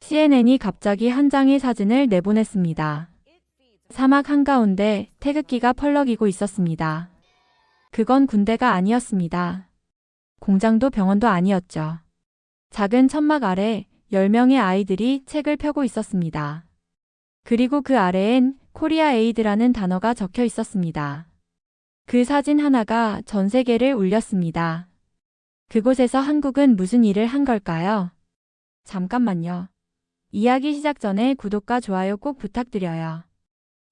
CNN이 갑자기 한 장의 사진을 내보냈습니다. 사막 한가운데 태극기가 펄럭이고 있었습니다. 그건 군대가 아니었습니다. 공장도 병원도 아니었죠. 작은 천막 아래 10명의 아이들이 책을 펴고 있었습니다. 그리고 그 아래엔 코리아 에이드라는 단어가 적혀 있었습니다. 그 사진 하나가 전 세계를 울렸습니다. 그곳에서 한국은 무슨 일을 한 걸까요? 잠깐만요. 이야기 시작 전에 구독과 좋아요 꼭 부탁드려요.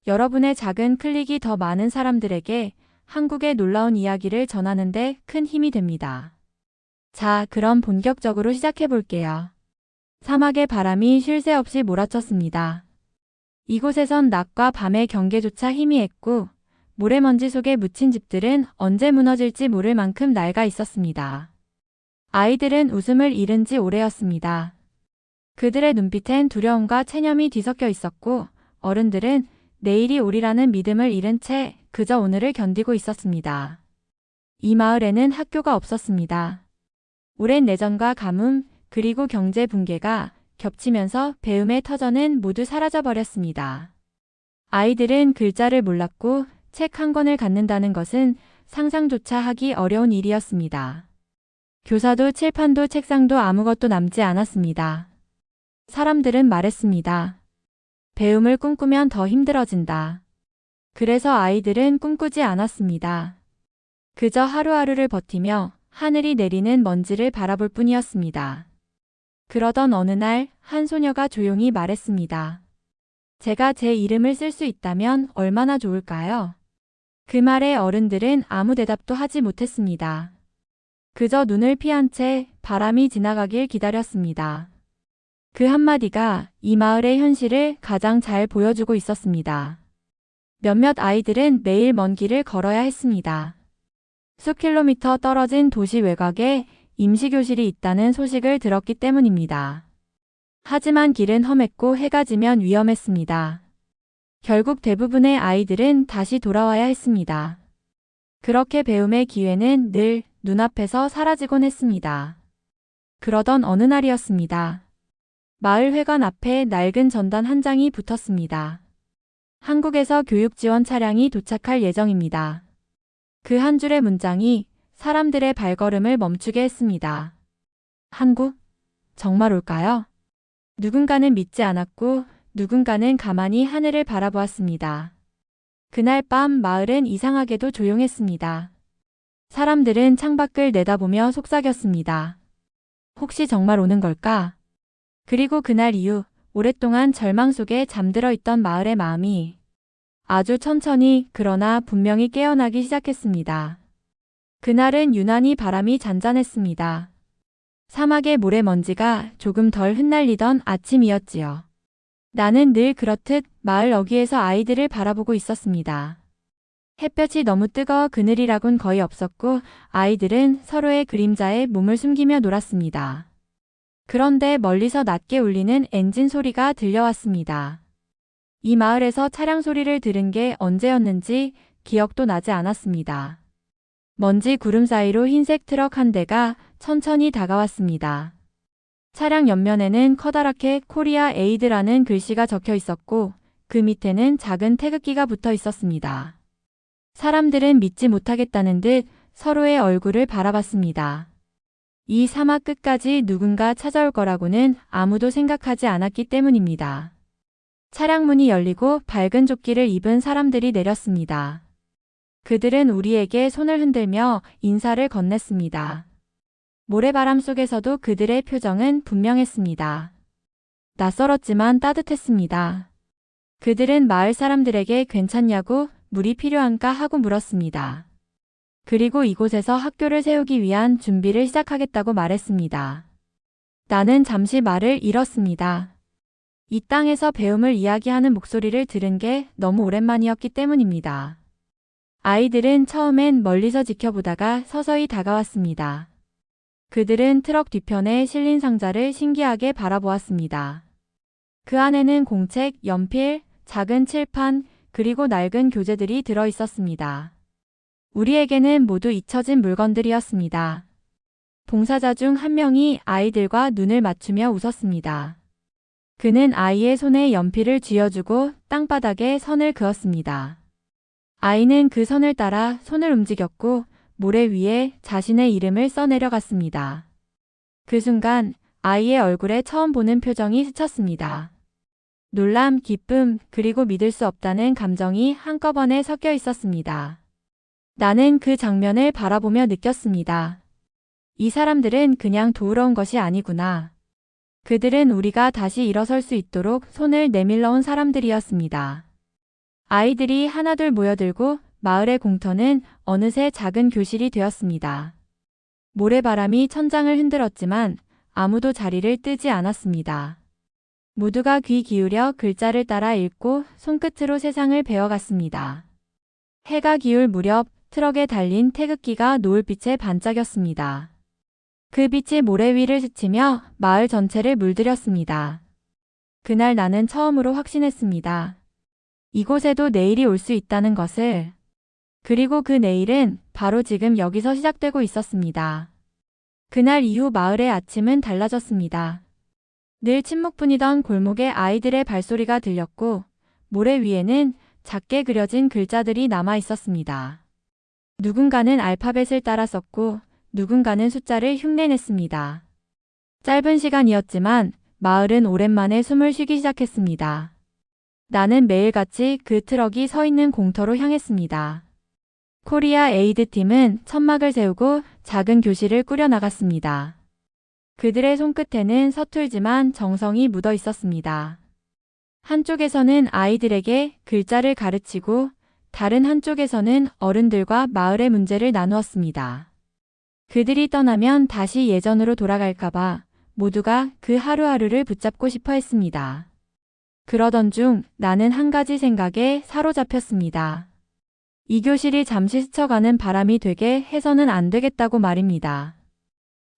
여러분의 작은 클릭이 더 많은 사람들에게 한국의 놀라운 이야기를 전하는데 큰 힘이 됩니다. 자, 그럼 본격적으로 시작해 볼게요. 사막의 바람이 쉴 새 없이 몰아쳤습니다. 이곳에선 낮과 밤의 경계조차 희미했고 모래먼지 속에 묻힌 집들은 언제 무너질지 모를 만큼 낡아 있었습니다. 아이들은 웃음을 잃은 지 오래였습니다. 그들의 눈빛엔 두려움과 체념이 뒤섞여 있었고 어른들은 내일이 오리라는 믿음을 잃은 채 그저 오늘을 견디고 있었습니다. 이 마을에는 학교가 없었습니다. 오랜 내전과 가뭄 그리고 경제 붕괴가 겹치면서 배움의 터전은 모두 사라져버렸습니다. 아이들은 글자를 몰랐고 책 한 권을 갖는다는 것은 상상조차 하기 어려운 일이었습니다. 교사도 칠판도 책상도 아무것도 남지 않았습니다. 사람들은 말했습니다. 배움을 꿈꾸면 더 힘들어진다. 그래서 아이들은 꿈꾸지 않았습니다. 그저 하루하루를 버티며 하늘이 내리는 먼지를 바라볼 뿐이었습니다. 그러던 어느 날 한 소녀가 조용히 말했습니다. 제가 제 이름을 쓸 수 있다면 얼마나 좋을까요? 그 말에 어른들은 아무 대답도 하지 못했습니다. 그저 눈을 피한 채 바람이 지나가길 기다렸습니다. 그 한마디가 이 마을의 현실을 가장 잘 보여주고 있었습니다. 몇몇 아이들은 매일 먼 길을 걸어야 했습니다. 수 킬로미터 떨어진 도시 외곽에 임시교실이 있다는 소식을 들었기 때문입니다. 하지만 길은 험했고 해가 지면 위험했습니다. 결국 대부분의 아이들은 다시 돌아와야 했습니다. 그렇게 배움의 기회는 늘 눈앞에서 사라지곤 했습니다. 그러던 어느 날이었습니다. 마을 회관 앞에 낡은 전단 한 장이 붙었습니다. 한국에서 교육 지원 차량이 도착할 예정입니다. 그 한 줄의 문장이 사람들의 발걸음을 멈추게 했습니다. 한국? 정말 올까요? 누군가는 믿지 않았고 누군가는 가만히 하늘을 바라보았습니다. 그날 밤 마을은 이상하게도 조용했습니다. 사람들은 창밖을 내다보며 속삭였습니다. 혹시 정말 오는 걸까? 그리고 그날 이후 오랫동안 절망 속에 잠들어 있던 마을의 마음이 아주 천천히 그러나 분명히 깨어나기 시작했습니다. 그날은 유난히 바람이 잔잔했습니다. 사막의 모래먼지가 조금 덜 흩날리던 아침이었지요. 나는 늘 그렇듯 마을 어귀에서 아이들을 바라보고 있었습니다. 햇볕이 너무 뜨거워 그늘이라곤 거의 없었고 아이들은 서로의 그림자에 몸을 숨기며 놀았습니다. 그런데 멀리서 낮게 울리는 엔진 소리가 들려왔습니다. 이 마을에서 차량 소리를 들은 게 언제였는지 기억도 나지 않았습니다. 먼지 구름 사이로 흰색 트럭 한 대가 천천히 다가왔습니다. 차량 옆면에는 커다랗게 코리아 에이드라는 글씨가 적혀 있었고 그 밑에는 작은 태극기가 붙어 있었습니다. 사람들은 믿지 못하겠다는 듯 서로의 얼굴을 바라봤습니다. 이 사막 끝까지 누군가 찾아올 거라고는 아무도 생각하지 않았기 때문입니다. 차량 문이 열리고 밝은 조끼를 입은 사람들이 내렸습니다. 그들은 우리에게 손을 흔들며 인사를 건넸습니다. 모래바람 속에서도 그들의 표정은 분명했습니다. 낯설었지만 따뜻했습니다. 그들은 마을 사람들에게 괜찮냐고 물이 필요한가 하고 물었습니다. 그리고 이곳에서 학교를 세우기 위한 준비를 시작하겠다고 말했습니다. 나는 잠시 말을 잃었습니다. 이 땅에서 배움을 이야기하는 목소리를 들은 게 너무 오랜만이었기 때문입니다. 아이들은 처음엔 멀리서 지켜보다가 서서히 다가왔습니다. 그들은 트럭 뒤편에 실린 상자를 신기하게 바라보았습니다. 그 안에는 공책, 연필, 작은 칠판, 그리고 낡은 교재들이 들어 있었습니다. 우리에게는 모두 잊혀진 물건들이었습니다. 봉사자 중 한 명이 아이들과 눈을 맞추며 웃었습니다. 그는 아이의 손에 연필을 쥐어주고 땅바닥에 선을 그었습니다. 아이는 그 선을 따라 손을 움직였고 모래 위에 자신의 이름을 써내려갔습니다. 그 순간 아이의 얼굴에 처음 보는 표정이 스쳤습니다. 놀람, 기쁨, 그리고 믿을 수 없다는 감정이 한꺼번에 섞여 있었습니다. 나는 그 장면을 바라보며 느꼈습니다. 이 사람들은 그냥 도우러 온 것이 아니구나. 그들은 우리가 다시 일어설 수 있도록 손을 내밀러 온 사람들이었습니다. 아이들이 하나둘 모여들고 마을의 공터는 어느새 작은 교실이 되었습니다. 모래바람이 천장을 흔들었지만 아무도 자리를 뜨지 않았습니다. 모두가 귀 기울여 글자를 따라 읽고 손끝으로 세상을 배워갔습니다. 해가 기울 무렵 트럭에 달린 태극기가 노을빛에 반짝였습니다. 그 빛이 모래 위를 스치며 마을 전체를 물들였습니다. 그날 나는 처음으로 확신했습니다. 이곳에도 내일이 올 수 있다는 것을. 그리고 그 내일은 바로 지금 여기서 시작되고 있었습니다. 그날 이후 마을의 아침은 달라졌습니다. 늘 침묵뿐이던 골목에 아이들의 발소리가 들렸고 모래 위에는 작게 그려진 글자들이 남아 있었습니다. 누군가는 알파벳을 따라 썼고 누군가는 숫자를 흉내냈습니다. 짧은 시간이었지만 마을은 오랜만에 숨을 쉬기 시작했습니다. 나는 매일같이 그 트럭이 서 있는 공터로 향했습니다. 코리아 에이드 팀은 천막을 세우고 작은 교실을 꾸려나갔습니다. 그들의 손끝에는 서툴지만 정성이 묻어 있었습니다. 한쪽에서는 아이들에게 글자를 가르치고 다른 한쪽에서는 어른들과 마을의 문제를 나누었습니다. 그들이 떠나면 다시 예전으로 돌아갈까봐 모두가 그 하루하루를 붙잡고 싶어 했습니다. 그러던 중 나는 한 가지 생각에 사로잡혔습니다. 이 교실이 잠시 스쳐가는 바람이 되게 해서는 안 되겠다고 말입니다.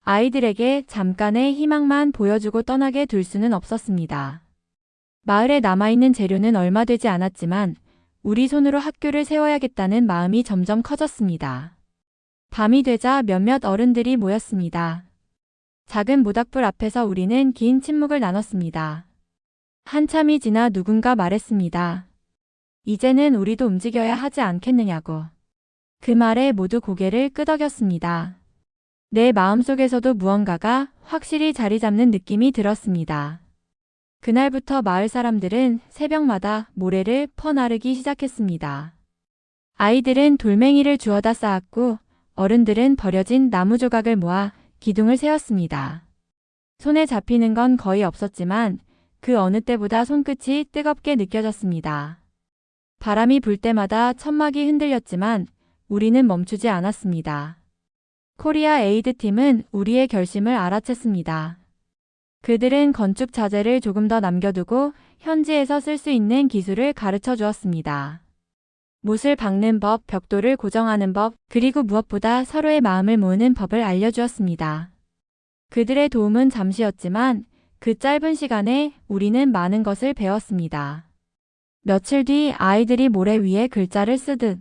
아이들에게 잠깐의 희망만 보여주고 떠나게 둘 수는 없었습니다. 마을에 남아있는 재료는 얼마 되지 않았지만 우리 손으로 학교를 세워야겠다는 마음이 점점 커졌습니다. 밤이 되자 몇몇 어른들이 모였습니다. 작은 모닥불 앞에서 우리는 긴 침묵을 나눴습니다. 한참이 지나 누군가 말했습니다. 이제는 우리도 움직여야 하지 않겠느냐고. 그 말에 모두 고개를 끄덕였습니다. 내 마음속에서도 무언가가 확실히 자리 잡는 느낌이 들었습니다. 그날부터 마을 사람들은 새벽마다 모래를 퍼나르기 시작했습니다. 아이들은 돌멩이를 주워다 쌓았고 어른들은 버려진 나무 조각을 모아 기둥을 세웠습니다. 손에 잡히는 건 거의 없었지만 그 어느 때보다 손끝이 뜨겁게 느껴졌습니다. 바람이 불 때마다 천막이 흔들렸지만 우리는 멈추지 않았습니다. 코리아 에이드 팀은 우리의 결심을 알아챘습니다. 그들은 건축 자재를 조금 더 남겨두고 현지에서 쓸 수 있는 기술을 가르쳐 주었습니다. 못을 박는 법, 벽돌을 고정하는 법, 그리고 무엇보다 서로의 마음을 모으는 법을 알려주었습니다. 그들의 도움은 잠시였지만 그 짧은 시간에 우리는 많은 것을 배웠습니다. 며칠 뒤 아이들이 모래 위에 글자를 쓰듯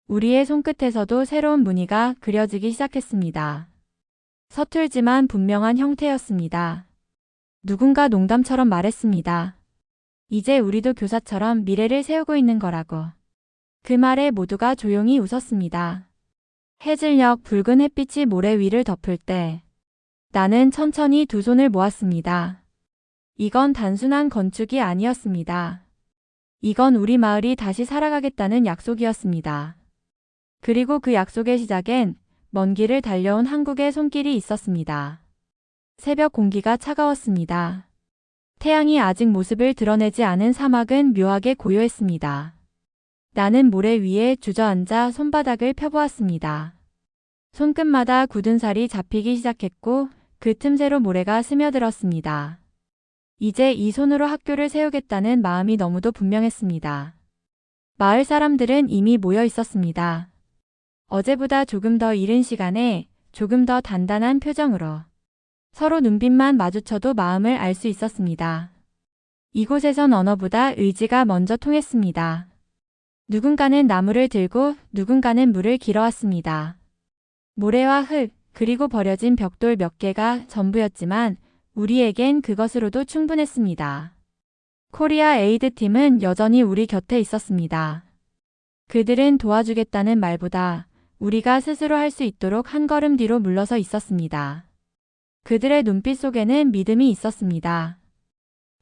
우리의 손끝에서도 새로운 무늬가 그려지기 시작했습니다. 서툴지만 분명한 형태였습니다. 누군가 농담처럼 말했습니다. 이제 우리도 교사처럼 미래를 세우고 있는 거라고. 그 말에 모두가 조용히 웃었습니다. 해질녘 붉은 햇빛이 모래 위를 덮을 때 나는 천천히 두 손을 모았습니다. 이건 단순한 건축이 아니었습니다. 이건 우리 마을이 다시 살아가겠다는 약속이었습니다. 그리고 그 약속의 시작엔 먼 길을 달려온 한국의 손길이 있었습니다. 새벽 공기가 차가웠습니다. 태양이 아직 모습을 드러내지 않은 사막은 묘하게 고요했습니다. 나는 모래 위에 주저앉아 손바닥을 펴보았습니다. 손끝마다 굳은 살이 잡히기 시작했고 그 틈새로 모래가 스며들었습니다. 이제 이 손으로 학교를 세우겠다는 마음이 너무도 분명했습니다. 마을 사람들은 이미 모여 있었습니다. 어제보다 조금 더 이른 시간에 조금 더 단단한 표정으로 서로 눈빛만 마주쳐도 마음을 알 수 있었습니다. 이곳에선 언어보다 의지가 먼저 통했습니다. 누군가는 나무를 들고 누군가는 물을 길어왔습니다. 모래와 흙, 그리고 버려진 벽돌 몇 개가 전부였지만 우리에겐 그것으로도 충분했습니다. 코리아 에이드 팀은 여전히 우리 곁에 있었습니다. 그들은 도와주겠다는 말보다 우리가 스스로 할 수 있도록 한 걸음 뒤로 물러서 있었습니다. 그들의 눈빛 속에는 믿음이 있었습니다.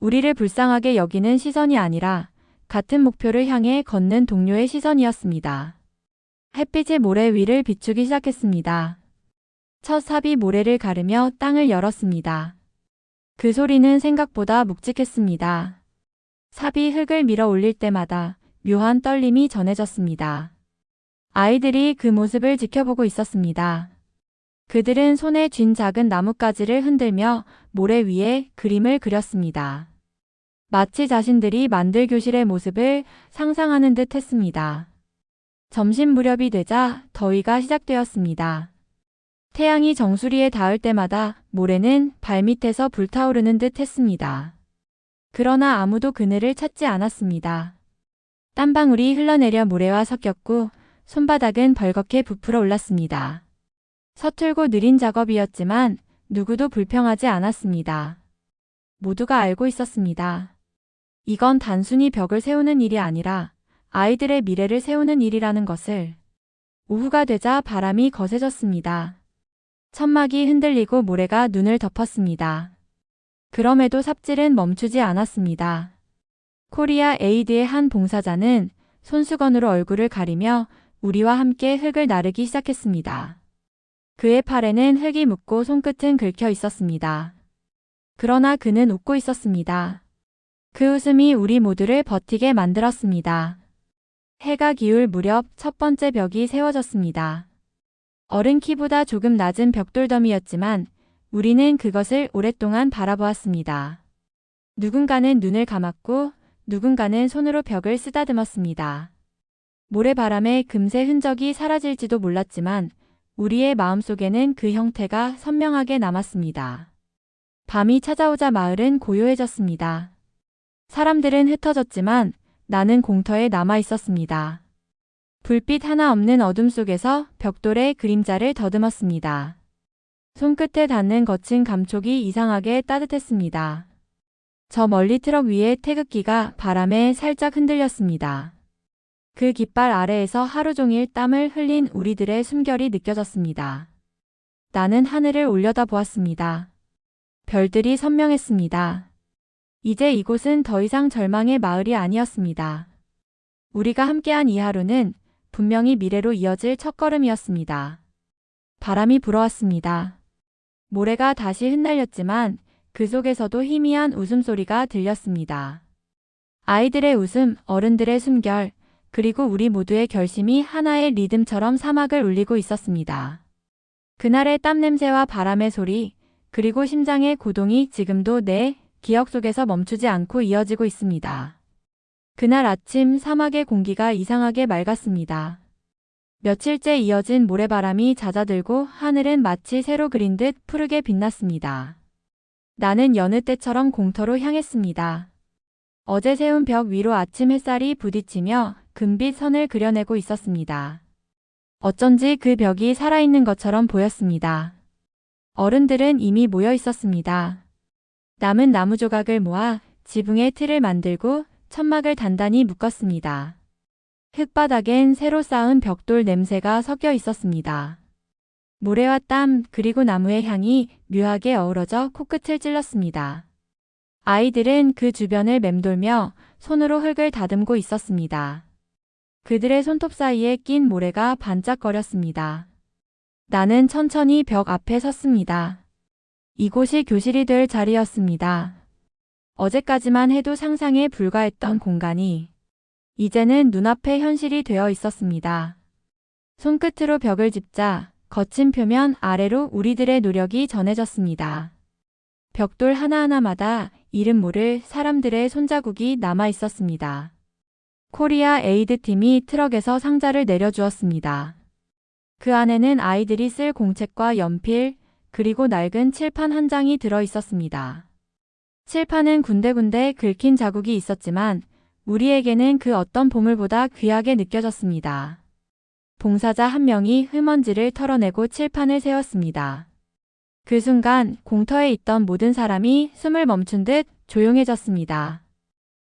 우리를 불쌍하게 여기는 시선이 아니라 같은 목표를 향해 걷는 동료의 시선이었습니다. 햇빛이 모래 위를 비추기 시작했습니다. 첫 삽이 모래를 가르며 땅을 열었습니다. 그 소리는 생각보다 묵직했습니다. 삽이 흙을 밀어 올릴 때마다 묘한 떨림이 전해졌습니다. 아이들이 그 모습을 지켜보고 있었습니다. 그들은 손에 쥔 작은 나뭇가지를 흔들며 모래 위에 그림을 그렸습니다. 마치 자신들이 만들 교실의 모습을 상상하는 듯 했습니다. 점심 무렵이 되자 더위가 시작되었습니다. 태양이 정수리에 닿을 때마다 모래는 발밑에서 불타오르는 듯 했습니다. 그러나 아무도 그늘을 찾지 않았습니다. 땀방울이 흘러내려 모래와 섞였고 손바닥은 벌겋게 부풀어 올랐습니다. 서툴고 느린 작업이었지만 누구도 불평하지 않았습니다. 모두가 알고 있었습니다. 이건 단순히 벽을 세우는 일이 아니라 아이들의 미래를 세우는 일이라는 것을. 오후가 되자 바람이 거세졌습니다. 천막이 흔들리고 모래가 눈을 덮었습니다. 그럼에도 삽질은 멈추지 않았습니다. 코리아 에이드의 한 봉사자는 손수건으로 얼굴을 가리며 우리와 함께 흙을 나르기 시작했습니다. 그의 팔에는 흙이 묻고 손끝은 긁혀 있었습니다. 그러나 그는 웃고 있었습니다. 그 웃음이 우리 모두를 버티게 만들었습니다. 해가 기울 무렵 첫 번째 벽이 세워졌습니다. 어른 키보다 조금 낮은 벽돌더미였지만 우리는 그것을 오랫동안 바라보았습니다. 누군가는 눈을 감았고 누군가는 손으로 벽을 쓰다듬었습니다. 모래바람에 금세 흔적이 사라질지도 몰랐지만 우리의 마음속에는 그 형태가 선명하게 남았습니다. 밤이 찾아오자 마을은 고요해졌습니다. 사람들은 흩어졌지만 나는 공터에 남아 있었습니다. 불빛 하나 없는 어둠 속에서 벽돌의 그림자를 더듬었습니다. 손끝에 닿는 거친 감촉이 이상하게 따뜻했습니다. 저 멀리 트럭 위의 태극기가 바람에 살짝 흔들렸습니다. 그 깃발 아래에서 하루 종일 땀을 흘린 우리들의 숨결이 느껴졌습니다. 나는 하늘을 올려다보았습니다. 별들이 선명했습니다. 이제 이곳은 더 이상 절망의 마을이 아니었습니다. 우리가 함께한 이 하루는 분명히 미래로 이어질 첫걸음이었습니다. 바람이 불어왔습니다. 모래가 다시 흩날렸지만 그 속에서도 희미한 웃음소리가 들렸습니다. 아이들의 웃음, 어른들의 숨결, 그리고 우리 모두의 결심이 하나의 리듬처럼 사막을 울리고 있었습니다. 그날의 땀 냄새와 바람의 소리, 그리고 심장의 고동이 지금도 내 기억 속에서 멈추지 않고 이어지고 있습니다. 그날 아침 사막의 공기가 이상하게 맑았습니다. 며칠째 이어진 모래바람이 잦아들고 하늘은 마치 새로 그린 듯 푸르게 빛났습니다. 나는 여느 때처럼 공터로 향했습니다. 어제 세운 벽 위로 아침 햇살이 부딪히며 금빛 선을 그려내고 있었습니다. 어쩐지 그 벽이 살아있는 것처럼 보였습니다. 어른들은 이미 모여 있었습니다. 남은 나무 조각을 모아 지붕의 틀을 만들고 천막을 단단히 묶었습니다. 흙바닥엔 새로 쌓은 벽돌 냄새가 섞여 있었습니다. 모래와 땀 그리고 나무의 향이 묘하게 어우러져 코끝을 찔렀습니다. 아이들은 그 주변을 맴돌며 손으로 흙을 다듬고 있었습니다. 그들의 손톱 사이에 낀 모래가 반짝거렸습니다. 나는 천천히 벽 앞에 섰습니다. 이곳이 교실이 될 자리였습니다. 어제까지만 해도 상상에 불과했던 공간이 이제는 눈앞에 현실이 되어 있었습니다. 손끝으로 벽을 짚자 거친 표면 아래로 우리들의 노력이 전해졌습니다. 벽돌 하나하나마다 이름 모를 사람들의 손자국이 남아 있었습니다. 코리아 에이드 팀이 트럭에서 상자를 내려주었습니다. 그 안에는 아이들이 쓸 공책과 연필, 그리고 낡은 칠판 한 장이 들어 있었습니다. 칠판은 군데군데 긁힌 자국이 있었지만 우리에게는 그 어떤 보물보다 귀하게 느껴졌습니다. 봉사자 한 명이 흙먼지를 털어내고 칠판을 세웠습니다. 그 순간 공터에 있던 모든 사람이 숨을 멈춘 듯 조용해졌습니다.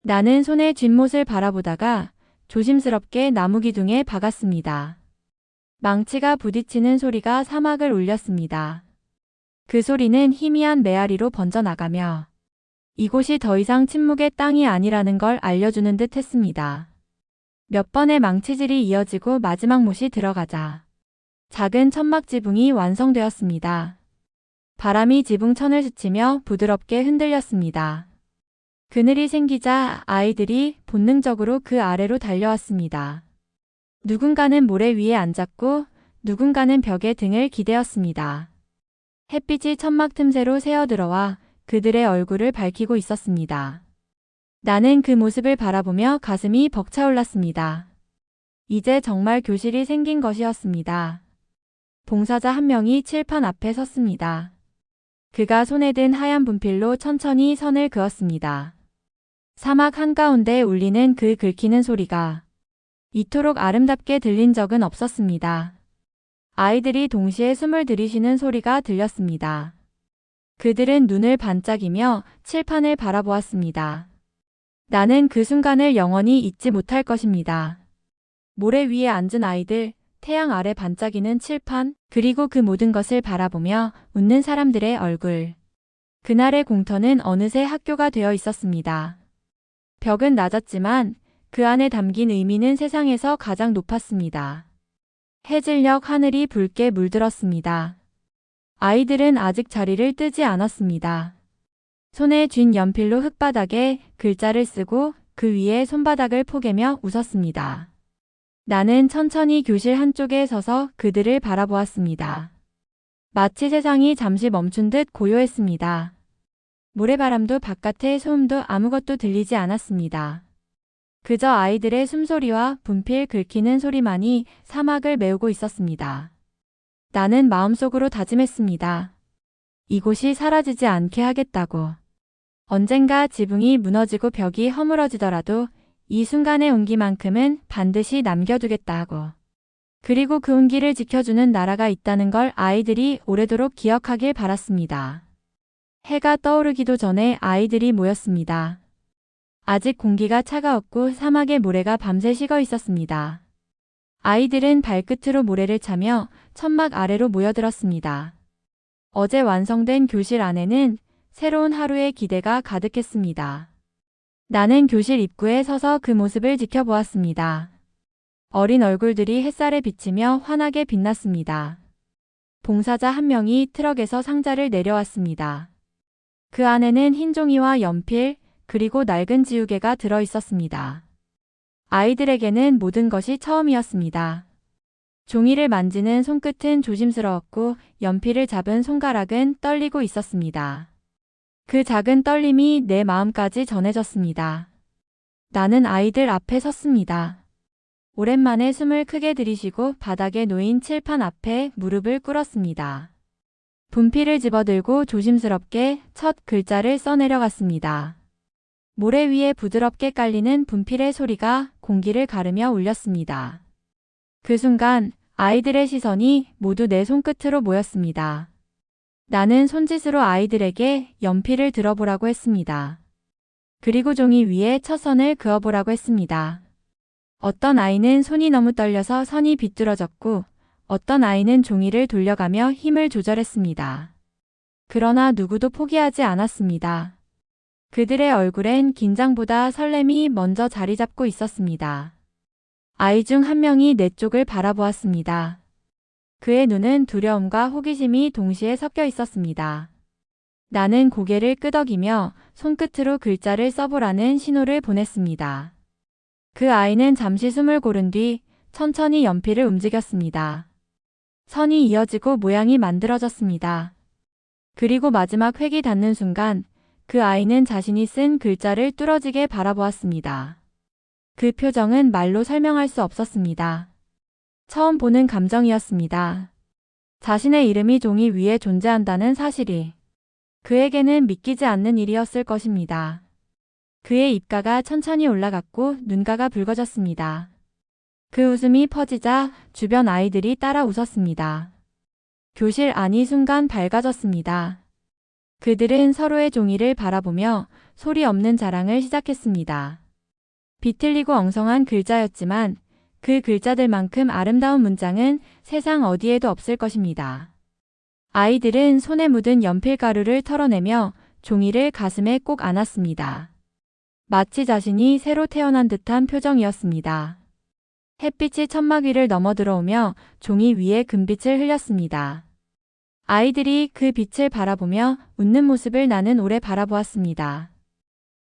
나는 손에 쥔 못을 바라보다가 조심스럽게 나무 기둥에 박았습니다. 망치가 부딪히는 소리가 사막을 울렸습니다. 그 소리는 희미한 메아리로 번져나가며 이곳이 더 이상 침묵의 땅이 아니라는 걸 알려주는 듯 했습니다. 몇 번의 망치질이 이어지고 마지막 못이 들어가자 작은 천막 지붕이 완성되었습니다. 바람이 지붕천을 스치며 부드럽게 흔들렸습니다. 그늘이 생기자 아이들이 본능적으로 그 아래로 달려왔습니다. 누군가는 모래 위에 앉았고 누군가는 벽에 등을 기대었습니다. 햇빛이 천막 틈새로 새어들어와 그들의 얼굴을 밝히고 있었습니다. 나는 그 모습을 바라보며 가슴이 벅차올랐습니다. 이제 정말 교실이 생긴 것이었습니다. 봉사자 한 명이 칠판 앞에 섰습니다. 그가 손에 든 하얀 분필로 천천히 선을 그었습니다. 사막 한가운데 울리는 그 긁히는 소리가 이토록 아름답게 들린 적은 없었습니다. 아이들이 동시에 숨을 들이쉬는 소리가 들렸습니다. 그들은 눈을 반짝이며 칠판을 바라보았습니다. 나는 그 순간을 영원히 잊지 못할 것입니다. 모래 위에 앉은 아이들, 태양 아래 반짝이는 칠판, 그리고 그 모든 것을 바라보며 웃는 사람들의 얼굴. 그날의 공터는 어느새 학교가 되어 있었습니다. 벽은 낮았지만 그 안에 담긴 의미는 세상에서 가장 높았습니다. 해질녘 하늘이 붉게 물들었습니다. 아이들은 아직 자리를 뜨지 않았습니다. 손에 쥔 연필로 흙바닥에 글자를 쓰고 그 위에 손바닥을 포개며 웃었습니다. 나는 천천히 교실 한쪽에 서서 그들을 바라보았습니다. 마치 세상이 잠시 멈춘 듯 고요했습니다. 모래바람도 바깥의 소음도 아무것도 들리지 않았습니다. 그저 아이들의 숨소리와 분필 긁히는 소리만이 사막을 메우고 있었습니다. 나는 마음속으로 다짐했습니다. 이곳이 사라지지 않게 하겠다고. 언젠가 지붕이 무너지고 벽이 허물어지더라도 이 순간의 온기만큼은 반드시 남겨두겠다 하고. 그리고 그 온기를 지켜주는 나라가 있다는 걸 아이들이 오래도록 기억하길 바랐습니다. 해가 떠오르기도 전에 아이들이 모였습니다. 아직 공기가 차가웠고 사막의 모래가 밤새 식어 있었습니다. 아이들은 발끝으로 모래를 차며 천막 아래로 모여들었습니다. 어제 완성된 교실 안에는 새로운 하루의 기대가 가득했습니다. 나는 교실 입구에 서서 그 모습을 지켜보았습니다. 어린 얼굴들이 햇살에 비치며 환하게 빛났습니다. 봉사자 한 명이 트럭에서 상자를 내려왔습니다. 그 안에는 흰 종이와 연필, 그리고 낡은 지우개가 들어 있었습니다. 아이들에게는 모든 것이 처음이었습니다. 종이를 만지는 손끝은 조심스러웠고 연필을 잡은 손가락은 떨리고 있었습니다. 그 작은 떨림이 내 마음까지 전해졌습니다. 나는 아이들 앞에 섰습니다. 오랜만에 숨을 크게 들이쉬고 바닥에 놓인 칠판 앞에 무릎을 꿇었습니다. 분필을 집어들고 조심스럽게 첫 글자를 써내려갔습니다. 모래 위에 부드럽게 깔리는 분필의 소리가 공기를 가르며 울렸습니다. 그 순간 아이들의 시선이 모두 내 손끝으로 모였습니다. 나는 손짓으로 아이들에게 연필을 들어보라고 했습니다. 그리고 종이 위에 첫 선을 그어보라고 했습니다. 어떤 아이는 손이 너무 떨려서 선이 비뚤어졌고 어떤 아이는 종이를 돌려가며 힘을 조절했습니다. 그러나 누구도 포기하지 않았습니다. 그들의 얼굴엔 긴장보다 설렘이 먼저 자리 잡고 있었습니다. 아이 중 한 명이 내 쪽을 바라보았습니다. 그의 눈은 두려움과 호기심이 동시에 섞여 있었습니다. 나는 고개를 끄덕이며 손끝으로 글자를 써보라는 신호를 보냈습니다. 그 아이는 잠시 숨을 고른 뒤 천천히 연필을 움직였습니다. 선이 이어지고 모양이 만들어졌습니다. 그리고 마지막 획이 닿는 순간 그 아이는 자신이 쓴 글자를 뚫어지게 바라보았습니다. 그 표정은 말로 설명할 수 없었습니다. 처음 보는 감정이었습니다. 자신의 이름이 종이 위에 존재한다는 사실이 그에게는 믿기지 않는 일이었을 것입니다. 그의 입가가 천천히 올라갔고 눈가가 붉어졌습니다. 그 웃음이 퍼지자 주변 아이들이 따라 웃었습니다. 교실 안이 순간 밝아졌습니다. 그들은 서로의 종이를 바라보며 소리 없는 자랑을 시작했습니다. 비틀리고 엉성한 글자였지만 그 글자들만큼 아름다운 문장은 세상 어디에도 없을 것입니다. 아이들은 손에 묻은 연필가루를 털어내며 종이를 가슴에 꼭 안았습니다. 마치 자신이 새로 태어난 듯한 표정이었습니다. 햇빛이 천막 위를 넘어 들어오며 종이 위에 금빛을 흘렸습니다. 아이들이 그 빛을 바라보며 웃는 모습을 나는 오래 바라보았습니다.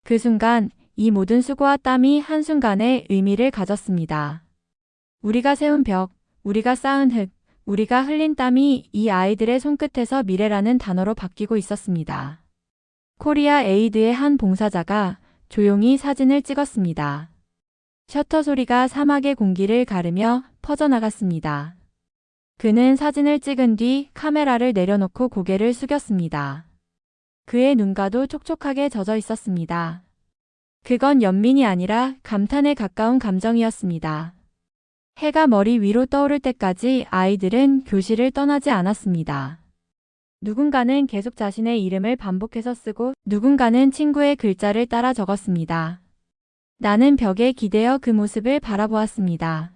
그 순간 이 모든 수고와 땀이 한순간에 의미를 가졌습니다. 우리가 세운 벽, 우리가 쌓은 흙, 우리가 흘린 땀이 이 아이들의 손끝에서 미래라는 단어로 바뀌고 있었습니다. 코리아 에이드의 한 봉사자가 조용히 사진을 찍었습니다. 셔터 소리가 사막의 공기를 가르며 퍼져나갔습니다. 그는 사진을 찍은 뒤 카메라를 내려놓고 고개를 숙였습니다. 그의 눈가도 촉촉하게 젖어 있었습니다. 그건 연민이 아니라 감탄에 가까운 감정이었습니다. 해가 머리 위로 떠오를 때까지 아이들은 교실을 떠나지 않았습니다. 누군가는 계속 자신의 이름을 반복해서 쓰고 누군가는 친구의 글자를 따라 적었습니다. 나는 벽에 기대어 그 모습을 바라보았습니다.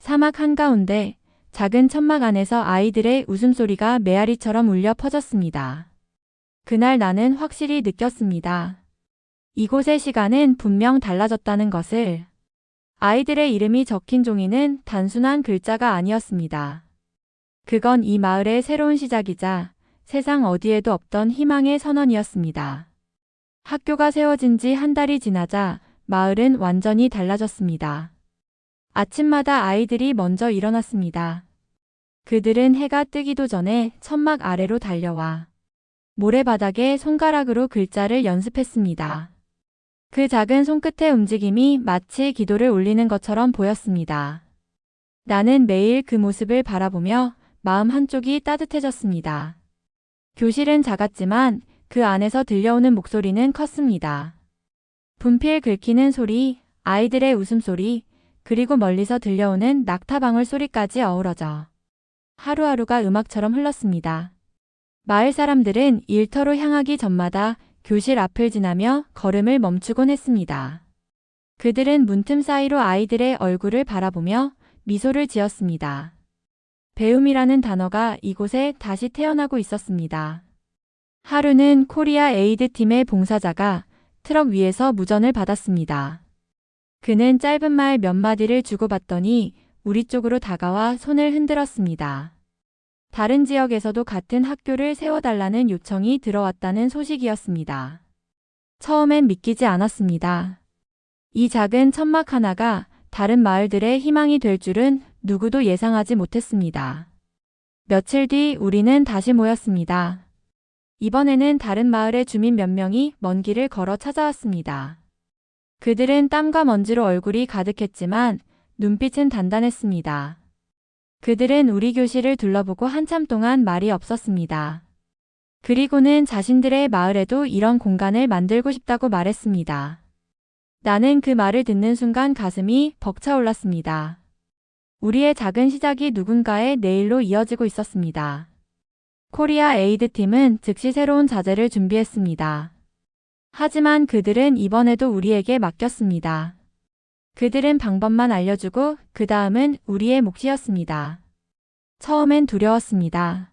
사막 한가운데 작은 천막 안에서 아이들의 웃음소리가 메아리처럼 울려 퍼졌습니다. 그날 나는 확실히 느꼈습니다. 이곳의 시간은 분명 달라졌다는 것을. 아이들의 이름이 적힌 종이는 단순한 글자가 아니었습니다. 그건 이 마을의 새로운 시작이자 세상 어디에도 없던 희망의 선언이었습니다. 학교가 세워진 지 한 달이 지나자 마을은 완전히 달라졌습니다. 아침마다 아이들이 먼저 일어났습니다. 그들은 해가 뜨기도 전에 천막 아래로 달려와 모래바닥에 손가락으로 글자를 연습했습니다. 그 작은 손끝의 움직임이 마치 기도를 올리는 것처럼 보였습니다. 나는 매일 그 모습을 바라보며 마음 한쪽이 따뜻해졌습니다. 교실은 작았지만 그 안에서 들려오는 목소리는 컸습니다. 분필 긁히는 소리, 아이들의 웃음소리, 그리고 멀리서 들려오는 낙타방울 소리까지 어우러져 하루하루가 음악처럼 흘렀습니다. 마을 사람들은 일터로 향하기 전마다 교실 앞을 지나며 걸음을 멈추곤 했습니다. 그들은 문틈 사이로 아이들의 얼굴을 바라보며 미소를 지었습니다. 배움이라는 단어가 이곳에 다시 태어나고 있었습니다. 하루는 코리아 에이드 팀의 봉사자가 트럭 위에서 무전을 받았습니다. 그는 짧은 말 몇 마디를 주고받더니 우리 쪽으로 다가와 손을 흔들었습니다. 다른 지역에서도 같은 학교를 세워달라는 요청이 들어왔다는 소식이었습니다. 처음엔 믿기지 않았습니다. 이 작은 천막 하나가 다른 마을들의 희망이 될 줄은 누구도 예상하지 못했습니다. 며칠 뒤 우리는 다시 모였습니다. 이번에는 다른 마을의 주민 몇 명이 먼 길을 걸어 찾아왔습니다. 그들은 땀과 먼지로 얼굴이 가득했지만 눈빛은 단단했습니다. 그들은 우리 교실을 둘러보고 한참 동안 말이 없었습니다. 그리고는 자신들의 마을에도 이런 공간을 만들고 싶다고 말했습니다. 나는 그 말을 듣는 순간 가슴이 벅차올랐습니다. 우리의 작은 시작이 누군가의 내일로 이어지고 있었습니다. 코리아 에이드 팀은 즉시 새로운 자재를 준비했습니다. 하지만 그들은 이번에도 우리에게 맡겼습니다. 그들은 방법만 알려주고 그 다음은 우리의 몫이었습니다. 처음엔 두려웠습니다.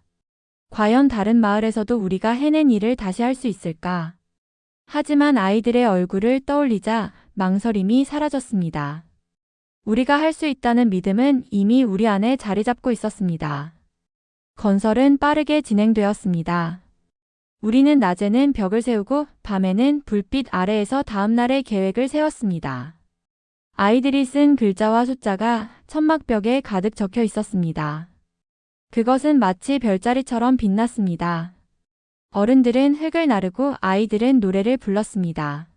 과연 다른 마을에서도 우리가 해낸 일을 다시 할 수 있을까? 하지만 아이들의 얼굴을 떠올리자 망설임이 사라졌습니다. 우리가 할 수 있다는 믿음은 이미 우리 안에 자리 잡고 있었습니다. 건설은 빠르게 진행되었습니다. 우리는 낮에는 벽을 세우고 밤에는 불빛 아래에서 다음날의 계획을 세웠습니다. 아이들이 쓴 글자와 숫자가 천막벽에 가득 적혀 있었습니다. 그것은 마치 별자리처럼 빛났습니다. 어른들은 흙을 나르고 아이들은 노래를 불렀습니다.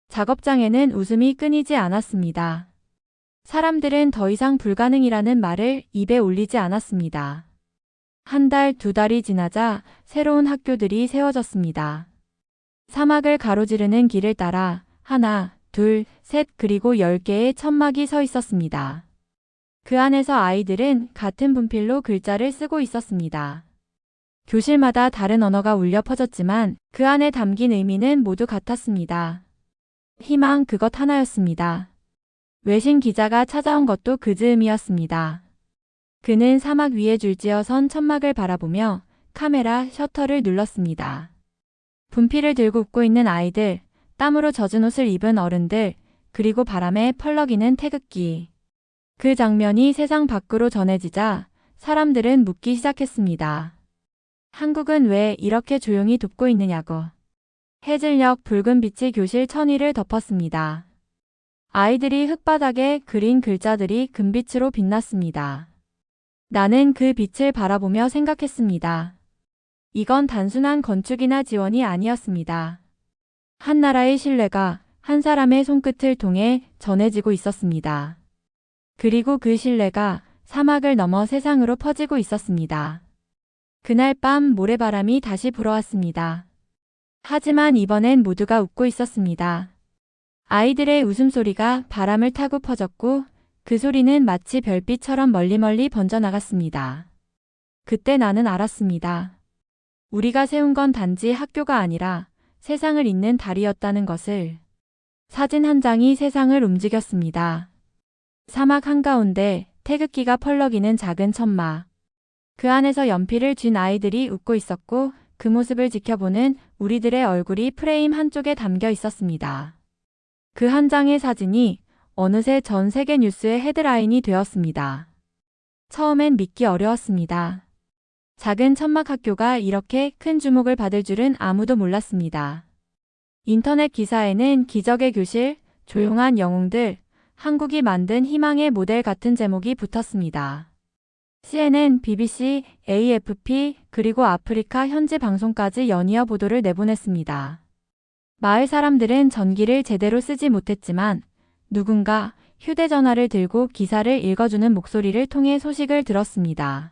작업장에는 웃음이 끊이지 않았습니다. 사람들은 더 이상 불가능이라는 말을 입에 올리지 않았습니다. 한 달, 두 달이 지나자 새로운 학교들이 세워졌습니다. 사막을 가로지르는 길을 따라 하나, 둘, 셋 그리고 10개의 천막이 서 있었습니다. 그 안에서 아이들은 같은 분필로 글자를 쓰고 있었습니다. 교실마다 다른 언어가 울려 퍼졌지만 그 안에 담긴 의미는 모두 같았습니다. 희망 그것 하나였습니다. 외신 기자가 찾아온 것도 그 즈음이었습니다. 그는 사막 위에 줄지어 선 천막을 바라보며 카메라 셔터를 눌렀습니다. 분필을 들고 웃고 있는 아이들, 땀으로 젖은 옷을 입은 어른들, 그리고 바람에 펄럭이는 태극기. 그 장면이 세상 밖으로 전해지자 사람들은 묻기 시작했습니다. 한국은 왜 이렇게 조용히 돕고 있느냐고. 해질녘 붉은 빛이 교실 천위를 덮었습니다. 아이들이 흙바닥에 그린 글자들이 금빛으로 빛났습니다. 나는 그 빛을 바라보며 생각했습니다. 이건 단순한 건축이나 지원이 아니었습니다. 한 나라의 신뢰가 한 사람의 손끝을 통해 전해지고 있었습니다. 그리고 그 신뢰가 사막을 넘어 세상으로 퍼지고 있었습니다. 그날 밤 모래바람이 다시 불어왔습니다. 하지만 이번엔 모두가 웃고 있었습니다. 아이들의 웃음소리가 바람을 타고 퍼졌고 그 소리는 마치 별빛처럼 멀리 번져나갔습니다. 그때 나는 알았습니다. 우리가 세운 건 단지 학교가 아니라 세상을 잇는 달이었다는 것을. 사진 한 장이 세상을 움직였습니다. 사막 한가운데 태극기가 펄럭이는 작은 천막. 그 안에서 연필을 쥔 아이들이 웃고 있었고 그 모습을 지켜보는 우리들의 얼굴이 프레임 한쪽에 담겨 있었습니다. 그 한 장의 사진이 어느새 전 세계 뉴스의 헤드라인이 되었습니다. 처음엔 믿기 어려웠습니다. 작은 천막 학교가 이렇게 큰 주목을 받을 줄은 아무도 몰랐습니다. 인터넷 기사에는 기적의 교실, 조용한 영웅들, 한국이 만든 희망의 모델 같은 제목이 붙었습니다. CNN, BBC, AFP, 그리고 아프리카 현지 방송까지 연이어 보도를 내보냈습니다. 마을 사람들은 전기를 제대로 쓰지 못했지만 누군가 휴대전화를 들고 기사를 읽어주는 목소리를 통해 소식을 들었습니다.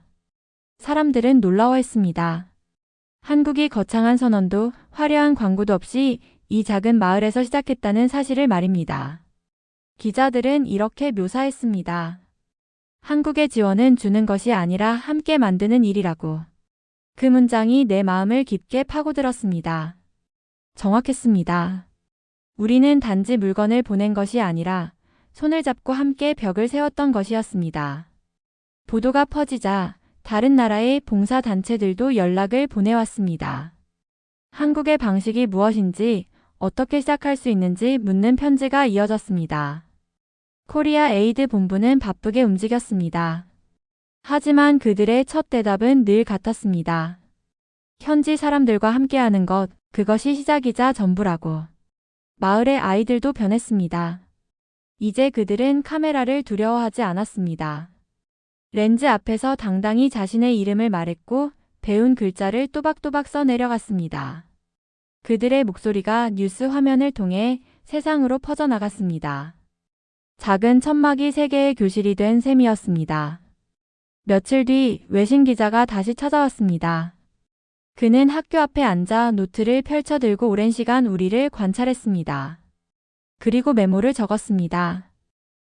사람들은 놀라워했습니다. 한국이 거창한 선언도 화려한 광고도 없이 이 작은 마을에서 시작했다는 사실을 말입니다. 기자들은 이렇게 묘사했습니다. 한국의 지원은 주는 것이 아니라 함께 만드는 일이라고. 그 문장이 내 마음을 깊게 파고들었습니다. 정확했습니다. 우리는 단지 물건을 보낸 것이 아니라 손을 잡고 함께 벽을 세웠던 것이었습니다. 보도가 퍼지자 다른 나라의 봉사단체들도 연락을 보내왔습니다. 한국의 방식이 무엇인지, 어떻게 시작할 수 있는지 묻는 편지가 이어졌습니다. 코리아 에이드 본부는 바쁘게 움직였습니다. 하지만 그들의 첫 대답은 늘 같았습니다. 현지 사람들과 함께하는 것, 그것이 시작이자 전부라고. 마을의 아이들도 변했습니다. 이제 그들은 카메라를 두려워하지 않았습니다. 렌즈 앞에서 당당히 자신의 이름을 말했고 배운 글자를 또박또박 써내려갔습니다. 그들의 목소리가 뉴스 화면을 통해 세상으로 퍼져나갔습니다. 작은 천막이 세계의 교실이 된 셈이었습니다. 며칠 뒤 외신 기자가 다시 찾아왔습니다. 그는 학교 앞에 앉아 노트를 펼쳐들고 오랜 시간 우리를 관찰했습니다. 그리고 메모를 적었습니다.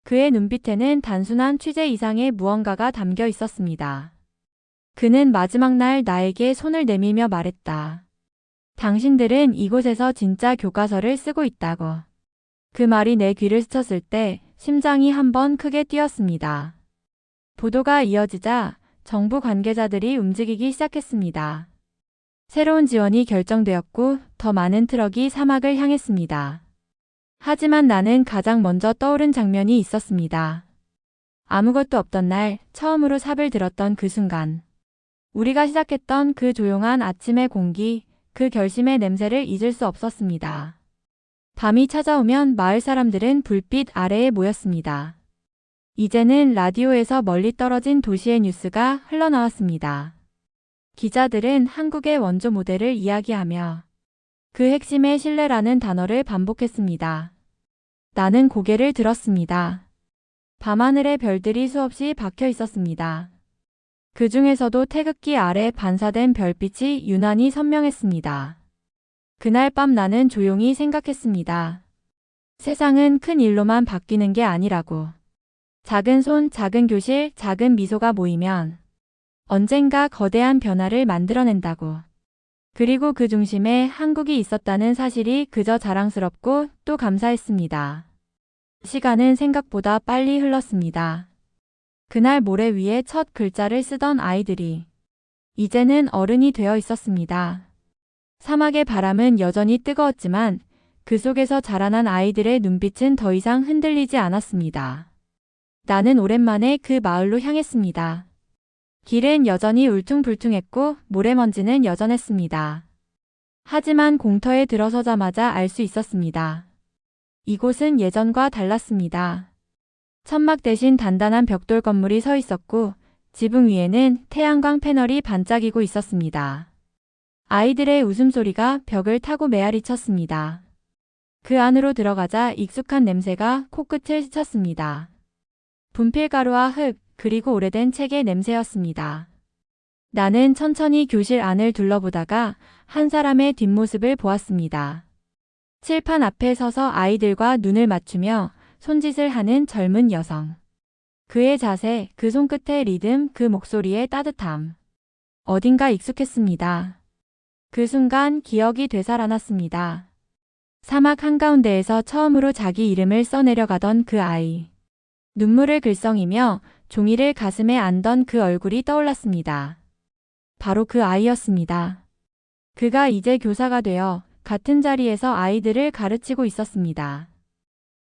그의 눈빛에는 단순한 취재 이상의 무언가가 담겨 있었습니다. 그는 마지막 날 나에게 손을 내밀며 말했다. 당신들은 이곳에서 진짜 교과서를 쓰고 있다고. 그 말이 내 귀를 스쳤을 때 심장이 한번 크게 뛰었습니다. 보도가 이어지자 정부 관계자들이 움직이기 시작했습니다. 새로운 지원이 결정되었고 더 많은 트럭이 사막을 향했습니다. 하지만 나는 가장 먼저 떠오른 장면이 있었습니다. 아무것도 없던 날 처음으로 삽을 들었던 그 순간. 우리가 시작했던 그 조용한 아침의 공기, 그 결심의 냄새를 잊을 수 없었습니다. 밤이 찾아오면 마을 사람들은 불빛 아래에 모였습니다. 이제는 라디오에서 멀리 떨어진 도시의 뉴스가 흘러나왔습니다. 기자들은 한국의 원조 모델을 이야기하며 그 핵심의 신뢰라는 단어를 반복했습니다. 나는 고개를 들었습니다. 밤하늘에 별들이 수없이 박혀 있었습니다. 그 중에서도 태극기 아래 반사된 별빛이 유난히 선명했습니다. 그날 밤 나는 조용히 생각했습니다. 세상은 큰 일로만 바뀌는 게 아니라고. 작은 손, 작은 교실, 작은 미소가 모이면 언젠가 거대한 변화를 만들어낸다고. 그리고 그 중심에 한국이 있었다는 사실이 그저 자랑스럽고 또 감사했습니다. 시간은 생각보다 빨리 흘렀습니다. 그날 모래 위에 첫 글자를 쓰던 아이들이 이제는 어른이 되어 있었습니다. 사막의 바람은 여전히 뜨거웠지만 그 속에서 자라난 아이들의 눈빛은 더 이상 흔들리지 않았습니다. 나는 오랜만에 그 마을로 향했습니다. 길은 여전히 울퉁불퉁했고 모래먼지는 여전했습니다. 하지만 공터에 들어서자마자 알 수 있었습니다. 이곳은 예전과 달랐습니다. 천막 대신 단단한 벽돌 건물이 서 있었고 지붕 위에는 태양광 패널이 반짝이고 있었습니다. 아이들의 웃음소리가 벽을 타고 메아리 쳤습니다. 그 안으로 들어가자 익숙한 냄새가 코끝을 스쳤습니다. 분필가루와 흙, 그리고 오래된 책의 냄새였습니다. 나는 천천히 교실 안을 둘러보다가 한 사람의 뒷모습을 보았습니다. 칠판 앞에 서서 아이들과 눈을 맞추며 손짓을 하는 젊은 여성. 그의 자세, 그 손끝의 리듬, 그 목소리의 따뜻함. 어딘가 익숙했습니다. 그 순간 기억이 되살아났습니다. 사막 한가운데에서 처음으로 자기 이름을 써내려가던 그 아이. 눈물을 글썽이며 종이를 가슴에 안던 그 얼굴이 떠올랐습니다. 바로 그 아이였습니다. 그가 이제 교사가 되어 같은 자리에서 아이들을 가르치고 있었습니다.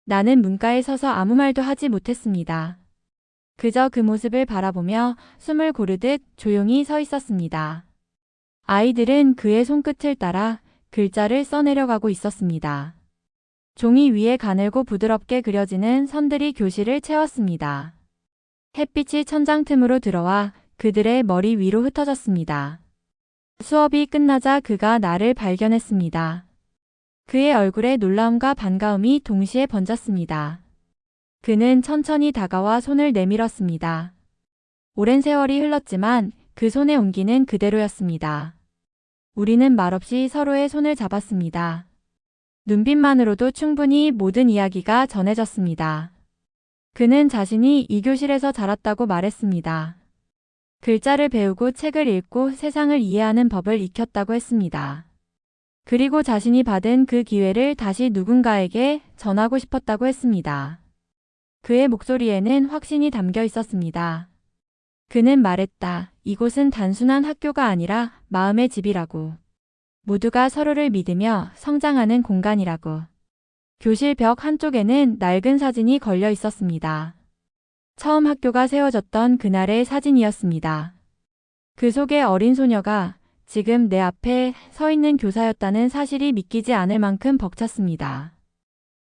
나는 문가에 서서 아무 말도 하지 못했습니다. 그저 그 모습을 바라보며 숨을 고르듯 조용히 서 있었습니다. 아이들은 그의 손끝을 따라 글자를 써내려가고 있었습니다. 종이 위에 가늘고 부드럽게 그려지는 선들이 교실을 채웠습니다. 햇빛이 천장 틈으로 들어와 그들의 머리 위로 흩어졌습니다. 수업이 끝나자 그가 나를 발견했습니다. 그의 얼굴에 놀라움과 반가움이 동시에 번졌습니다. 그는 천천히 다가와 손을 내밀었습니다. 오랜 세월이 흘렀지만 그 손의 온기는 그대로였습니다. 우리는 말없이 서로의 손을 잡았습니다. 눈빛만으로도 충분히 모든 이야기가 전해졌습니다. 그는 자신이 이 교실에서 자랐다고 말했습니다. 글자를 배우고 책을 읽고 세상을 이해하는 법을 익혔다고 했습니다. 그리고 자신이 받은 그 기회를 다시 누군가에게 전하고 싶었다고 했습니다. 그의 목소리에는 확신이 담겨 있었습니다. 그는 말했다. 이곳은 단순한 학교가 아니라 마음의 집이라고. 모두가 서로를 믿으며 성장하는 공간이라고. 교실 벽 한쪽에는 낡은 사진이 걸려 있었습니다. 처음 학교가 세워졌던 그날의 사진이었습니다. 그 속에 어린 소녀가 지금 내 앞에 서 있는 교사였다는 사실이 믿기지 않을 만큼 벅찼습니다.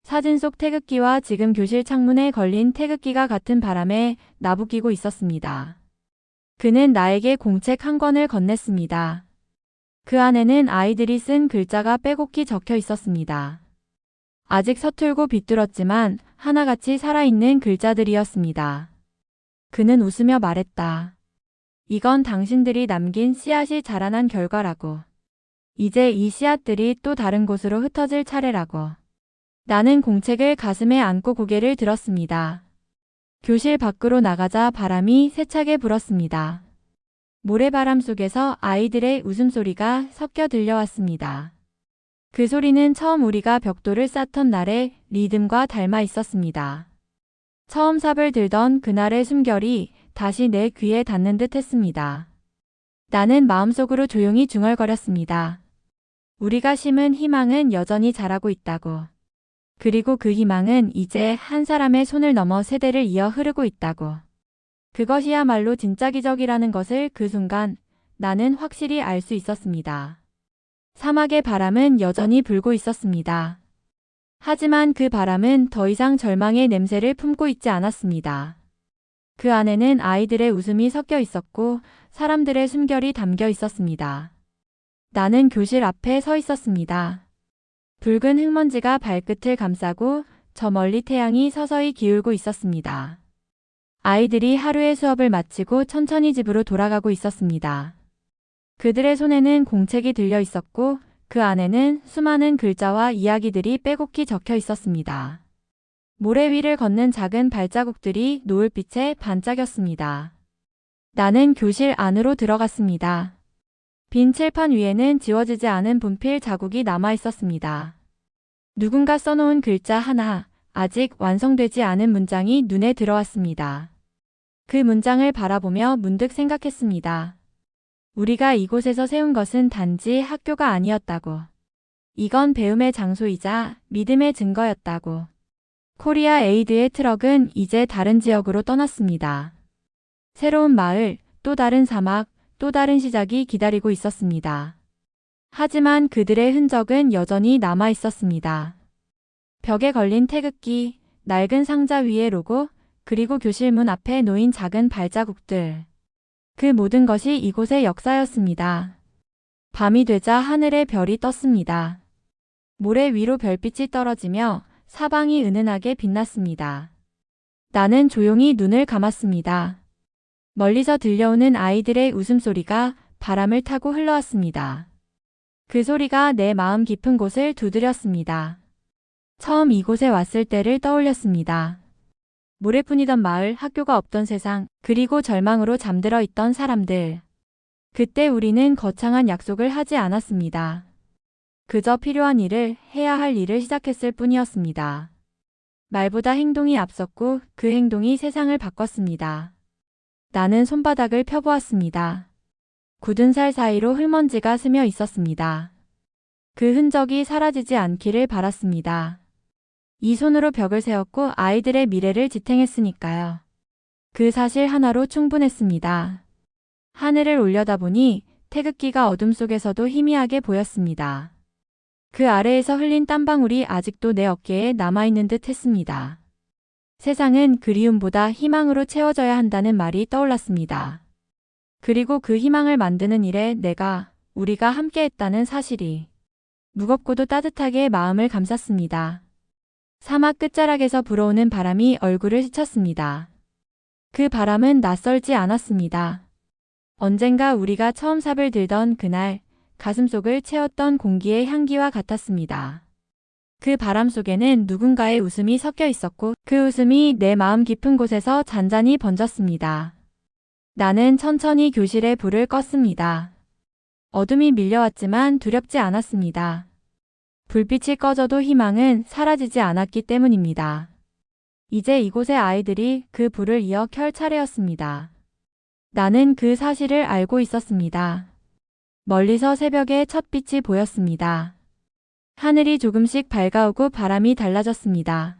사진 속 태극기와 지금 교실 창문에 걸린 태극기가 같은 바람에 나부끼고 있었습니다. 그는 나에게 공책 한 권을 건넸습니다. 그 안에는 아이들이 쓴 글자가 빼곡히 적혀 있었습니다. 아직 서툴고 비뚤었지만 하나같이 살아있는 글자들이었습니다. 그는 웃으며 말했다. 이건 당신들이 남긴 씨앗이 자라난 결과라고. 이제 이 씨앗들이 또 다른 곳으로 흩어질 차례라고. 나는 공책을 가슴에 안고 고개를 들었습니다. 교실 밖으로 나가자 바람이 세차게 불었습니다. 모래바람 속에서 아이들의 웃음소리가 섞여 들려왔습니다. 그 소리는 처음 우리가 벽돌을 쌓던 날의 리듬과 닮아 있었습니다. 처음 삽을 들던 그날의 숨결이 다시 내 귀에 닿는 듯 했습니다. 나는 마음속으로 조용히 중얼거렸습니다. 우리가 심은 희망은 여전히 자라고 있다고. 그리고 그 희망은 이제 한 사람의 손을 넘어 세대를 이어 흐르고 있다고. 그것이야말로 진짜 기적이라는 것을 그 순간 나는 확실히 알 수 있었습니다. 사막의 바람은 여전히 불고 있었습니다. 하지만 그 바람은 더 이상 절망의 냄새를 품고 있지 않았습니다. 그 안에는 아이들의 웃음이 섞여 있었고 사람들의 숨결이 담겨 있었습니다. 나는 교실 앞에 서 있었습니다. 붉은 흙먼지가 발끝을 감싸고 저 멀리 태양이 서서히 기울고 있었습니다. 아이들이 하루의 수업을 마치고 천천히 집으로 돌아가고 있었습니다. 그들의 손에는 공책이 들려 있었고 그 안에는 수많은 글자와 이야기들이 빼곡히 적혀 있었습니다. 모래 위를 걷는 작은 발자국들이 노을빛에 반짝였습니다. 나는 교실 안으로 들어갔습니다. 빈 칠판 위에는 지워지지 않은 분필 자국이 남아 있었습니다. 누군가 써놓은 글자 하나, 아직 완성되지 않은 문장이 눈에 들어왔습니다. 그 문장을 바라보며 문득 생각했습니다. 우리가 이곳에서 세운 것은 단지 학교가 아니었다고. 이건 배움의 장소이자 믿음의 증거였다고. 코리아 에이드의 트럭은 이제 다른 지역으로 떠났습니다. 새로운 마을, 또 다른 사막, 또 다른 시작이 기다리고 있었습니다. 하지만 그들의 흔적은 여전히 남아 있었습니다. 벽에 걸린 태극기, 낡은 상자 위의 로고, 그리고 교실 문 앞에 놓인 작은 발자국들. 그 모든 것이 이곳의 역사였습니다. 밤이 되자 하늘에 별이 떴습니다. 모래 위로 별빛이 떨어지며 사방이 은은하게 빛났습니다. 나는 조용히 눈을 감았습니다. 멀리서 들려오는 아이들의 웃음소리가 바람을 타고 흘러왔습니다. 그 소리가 내 마음 깊은 곳을 두드렸습니다. 처음 이곳에 왔을 때를 떠올렸습니다. 모래뿐이던 마을, 학교가 없던 세상, 그리고 절망으로 잠들어 있던 사람들. 그때 우리는 거창한 약속을 하지 않았습니다. 그저 필요한 일을, 해야 할 일을 시작했을 뿐이었습니다. 말보다 행동이 앞섰고 그 행동이 세상을 바꿨습니다. 나는 손바닥을 펴보았습니다. 굳은 살 사이로 흙먼지가 스며 있었습니다. 그 흔적이 사라지지 않기를 바랐습니다. 이 손으로 벽을 세웠고 아이들의 미래를 지탱했으니까요. 그 사실 하나로 충분했습니다. 하늘을 올려다보니 태극기가 어둠 속에서도 희미하게 보였습니다. 그 아래에서 흘린 땀방울이 아직도 내 어깨에 남아있는 듯 했습니다. 세상은 그리움보다 희망으로 채워져야 한다는 말이 떠올랐습니다. 그리고 그 희망을 만드는 일에 우리가 함께했다는 사실이 무겁고도 따뜻하게 마음을 감쌌습니다. 사막 끝자락에서 불어오는 바람이 얼굴을 스쳤습니다. 그 바람은 낯설지 않았습니다. 언젠가 우리가 처음 삽을 들던 그날 가슴속을 채웠던 공기의 향기와 같았습니다. 그 바람 속에는 누군가의 웃음이 섞여 있었고 그 웃음이 내 마음 깊은 곳에서 잔잔히 번졌습니다. 나는 천천히 교실의 불을 껐습니다. 어둠이 밀려왔지만 두렵지 않았습니다. 불빛이 꺼져도 희망은 사라지지 않았기 때문입니다. 이제 이곳의 아이들이 그 불을 이어 켤 차례였습니다. 나는 그 사실을 알고 있었습니다. 멀리서 새벽의 첫 빛이 보였습니다. 하늘이 조금씩 밝아오고 바람이 달라졌습니다.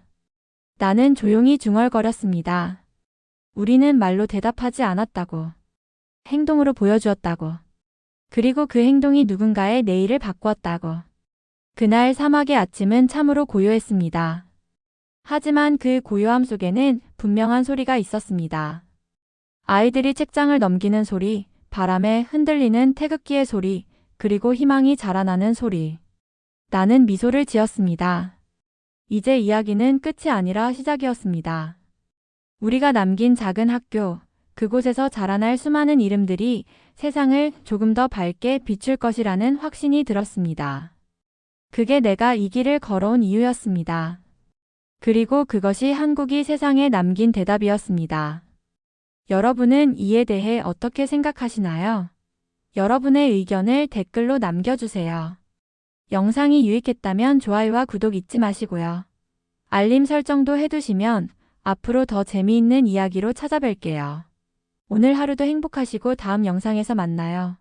나는 조용히 중얼거렸습니다. 우리는 말로 대답하지 않았다고. 행동으로 보여주었다고. 그리고 그 행동이 누군가의 내일을 바꾸었다고. 그날 사막의 아침은 참으로 고요했습니다. 하지만 그 고요함 속에는 분명한 소리가 있었습니다. 아이들이 책장을 넘기는 소리, 바람에 흔들리는 태극기의 소리, 그리고 희망이 자라나는 소리. 나는 미소를 지었습니다. 이제 이야기는 끝이 아니라 시작이었습니다. 우리가 남긴 작은 학교, 그곳에서 자라날 수많은 이름들이 세상을 조금 더 밝게 비출 것이라는 확신이 들었습니다. 그게 내가 이 길을 걸어온 이유였습니다. 그리고 그것이 한국이 세상에 남긴 대답이었습니다. 여러분은 이에 대해 어떻게 생각하시나요? 여러분의 의견을 댓글로 남겨주세요. 영상이 유익했다면 좋아요와 구독 잊지 마시고요. 알림 설정도 해두시면 앞으로 더 재미있는 이야기로 찾아뵐게요. 오늘 하루도 행복하시고 다음 영상에서 만나요.